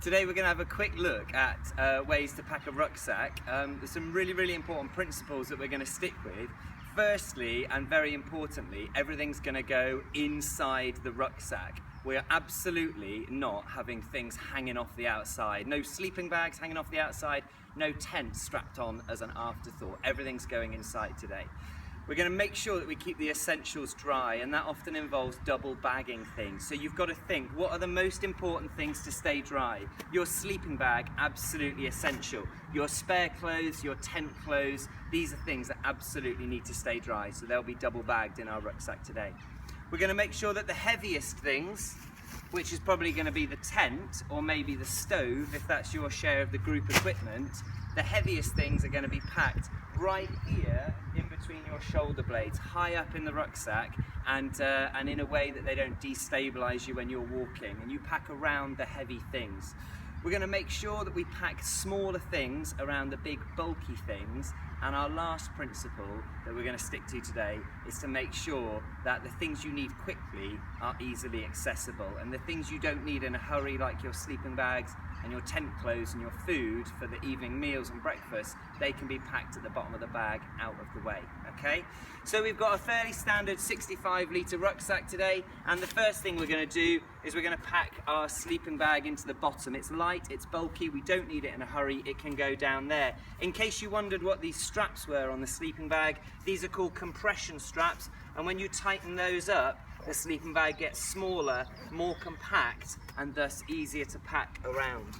Today we're going to have a quick look at ways to pack a rucksack. There's some really important principles that we're going to stick with. Firstly, and very importantly, everything's going to go inside the rucksack. We're absolutely not having things hanging off the outside. No sleeping bags hanging off the outside, no tent strapped on as an afterthought. Everything's going inside today. We're going to make sure that we keep the essentials dry, and that often involves double bagging things. So you've got to think, what are the most important things to stay dry? Your sleeping bag, absolutely essential. Your spare clothes, your tent clothes, these are things that absolutely need to stay dry, so they'll be double bagged in our rucksack today. We're going to make sure that the heaviest things, which is probably going to be the tent or maybe the stove, if that's your share of the group equipment, the heaviest things are going to be packed right here in between your shoulder blades, high up in the rucksack, and in a way that they don't destabilize you when you're walking, and you pack around the heavy things. We're going to make sure that we pack smaller things around the big bulky things, and our last principle that we're going to stick to today is to make sure that the things you need quickly are easily accessible, and the things you don't need in a hurry, like your sleeping bags and your tent clothes and your food for the evening meals and breakfast, they can be packed at the bottom of the bag out of the way, okay? So we've got a fairly standard 65-litre rucksack today, and the first thing we're going to do is we're going to pack our sleeping bag into the bottom. It's light, it's bulky, we don't need it in a hurry, it can go down there. In case you wondered what these straps were on the sleeping bag, these are called compression straps, and when you tighten those up, the sleeping bag gets smaller, more compact, and thus easier to pack around.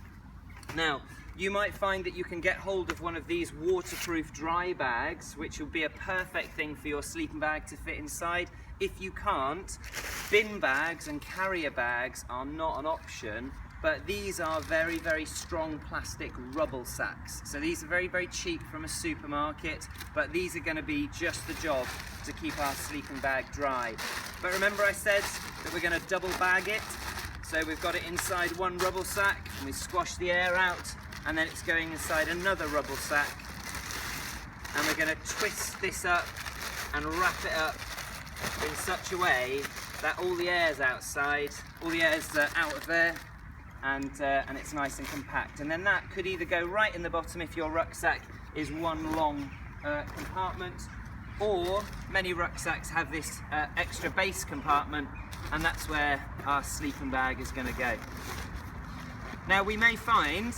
Now, you might find that you can get hold of one of these waterproof dry bags, which will be a perfect thing for your sleeping bag to fit inside. If you can't, bin bags and carrier bags are not an option, but these are very strong plastic rubble sacks. So these are very cheap from a supermarket, but these are going to be just the job to keep our sleeping bag dry. But remember I said that we're going to double bag it. So we've got it inside one rubble sack, and we squash the air out, and then it's going inside another rubble sack. And we're going to twist this up and wrap it up in such a way that all the air's outside, all the air's out of there, and it's nice and compact. And then that could either go right in the bottom if your rucksack is one long compartment, or many rucksacks have this extra base compartment, and that's where our sleeping bag is going to go. Now we may find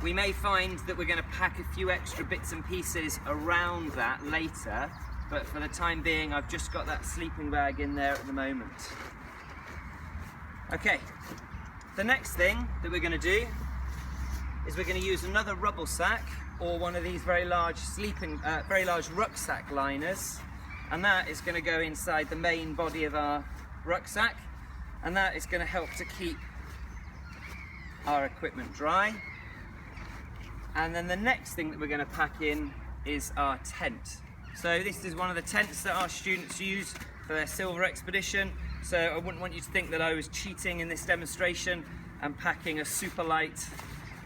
that we're going to pack a few extra bits and pieces around that later, but for the time being I've just got that sleeping bag in there at the moment. Okay, the next thing that we're going to do is we're going to use another rubble sack or one of these very large rucksack liners, and that is going to go inside the main body of our rucksack, and that is going to help to keep our equipment dry. And then the next thing that we're going to pack in is our tent. So this is one of the tents that our students use for their silver expedition. So I wouldn't want you to think that I was cheating in this demonstration and packing a super light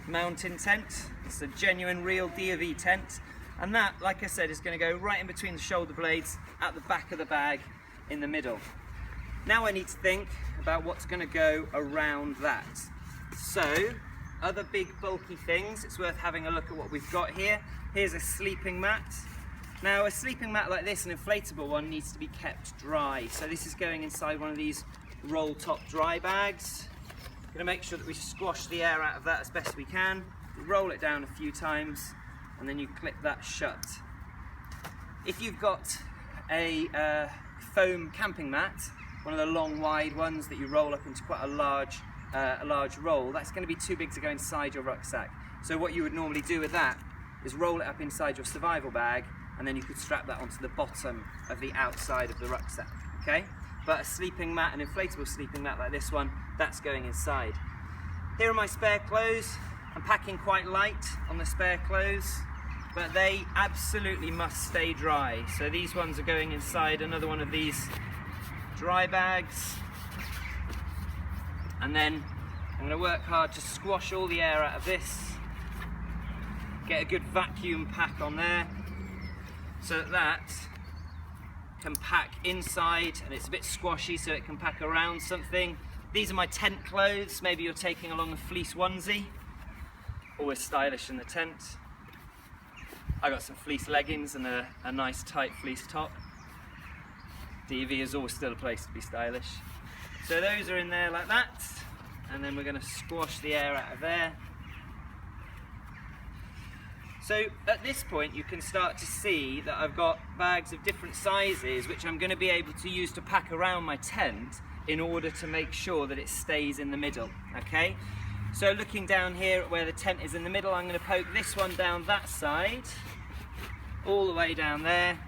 mountain tent. It's a genuine real D&V tent, and that, like I said, is going to go right in between the shoulder blades at the back of the bag in the middle. Now I need to think about what's going to go around that. So other big bulky things, it's worth having a look at what we've got here. Here's a sleeping mat. Now a sleeping mat like this, an inflatable one, needs to be kept dry. So this is going inside one of these roll top dry bags. Going to make sure that we squash the air out of that as best we can. Roll it down a few times, and then you clip that shut. If you've got a foam camping mat, one of the long wide ones that you roll up into quite a large roll, that's going to be too big to go inside your rucksack. So what you would normally do with that is roll it up inside your survival bag, and then you could strap that onto the bottom of the outside of the rucksack, okay? But a sleeping mat, an inflatable sleeping mat like this one, that's going inside. Here are my spare clothes. I'm packing quite light on the spare clothes, but they absolutely must stay dry. So these ones are going inside another one of these dry bags. And then I'm going to work hard to squash all the air out of this, get a good vacuum pack on there, so that can pack inside, and it's a bit squashy so it can pack around something, These are my tent clothes. Maybe you're taking along a fleece onesie. Always stylish in the tent. I got some fleece leggings and a nice tight fleece top. DV is always still a place to be stylish. So those are in there like that, and then we're going to squash the air out of there. So at this point you can start to see that I've got bags of different sizes which I'm going to be able to use to pack around my tent in order to make sure that it stays in the middle, okay? So looking down here at where the tent is in the middle, I'm going to poke this one down that side, all the way down there,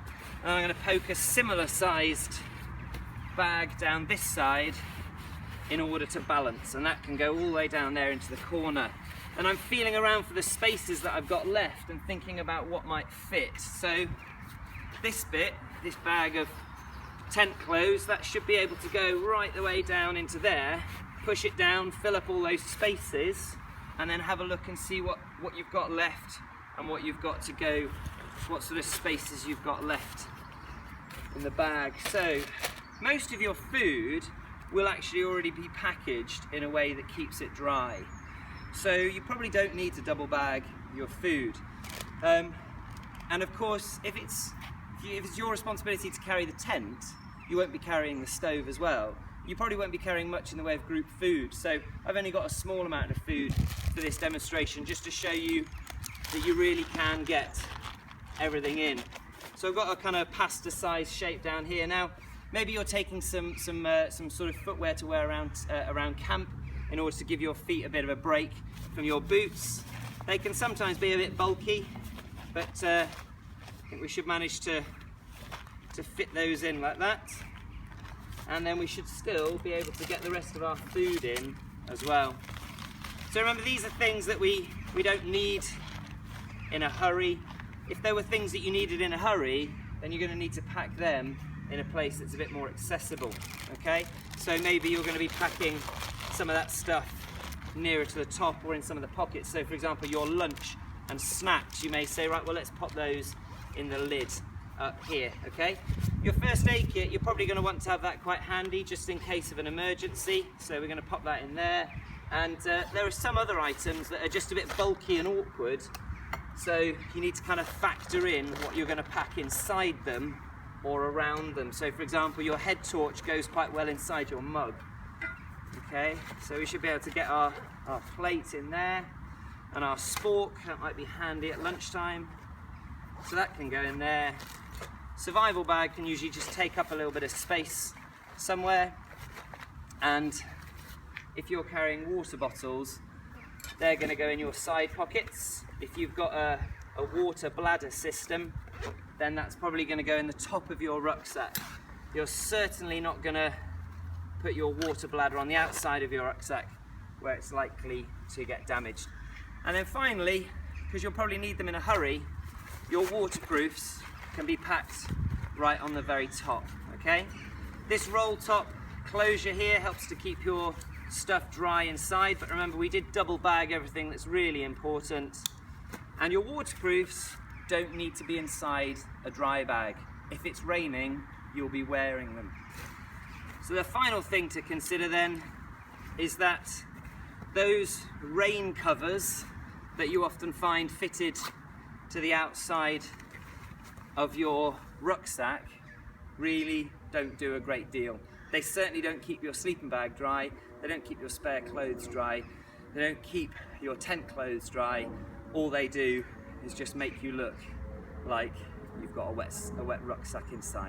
and I'm going to poke a similar sized bag down this side in order to balance, and that can go all the way down there into the corner. And I'm feeling around for the spaces that I've got left and thinking about what might fit. So this bit, this bag of tent clothes, that should be able to go right the way down into there. Push it down, fill up all those spaces, and then have a look and see what you've got left and what you've got to go, what sort of spaces you've got left in the bag. So most of your food will actually already be packaged in a way that keeps it dry. So you probably don't need to double bag your food. And of course, if it's your responsibility to carry the tent, you won't be carrying the stove as well. You probably won't be carrying much in the way of group food. So I've only got a small amount of food for this demonstration, just to show you that you really can get everything in. So I've got a kind of pasta size shape down here. Now, maybe you're taking some sort of footwear to wear around camp in order to give your feet a bit of a break from your boots. They can sometimes be a bit bulky, but I think we should manage to fit those in like that. And then we should still be able to get the rest of our food in as well. So remember, these are things that we don't need in a hurry. If there were things that you needed in a hurry, then you're going to need to pack them in a place that's a bit more accessible, okay? So maybe you're going to be packing some of that stuff nearer to the top or in some of the pockets. So for example, your lunch and snacks, you may say, right, well, let's pop those in the lid up here, okay? Your first aid kit, you're probably going to want to have that quite handy just in case of an emergency. So we're going to pop that in there. And there are some other items that are just a bit bulky and awkward. So you need to kind of factor in what you're going to pack inside them or around them. So for example, your head torch goes quite well inside your mug. Okay, so we should be able to get our plate in there, and our spork, that might be handy at lunchtime. So that can go in there. Survival bag can usually just take up a little bit of space somewhere. And if you're carrying water bottles, they're going to go in your side pockets. If you've got a water bladder system, then that's probably going to go in the top of your rucksack. You're certainly not going to put your water bladder on the outside of your rucksack where it's likely to get damaged. And then finally, because you'll probably need them in a hurry, your waterproofs can be packed right on the very top, okay? This roll top closure here helps to keep your stuff dry inside, but remember, we did double bag everything. That's really important. And your waterproofs don't need to be inside a dry bag. If it's raining, you'll be wearing them. So the final thing to consider then is that those rain covers that you often find fitted to the outside of your rucksack really don't do a great deal. They certainly don't keep your sleeping bag dry, they don't keep your spare clothes dry, they don't keep your tent clothes dry. All they do is just make you look like you've got a wet rucksack inside.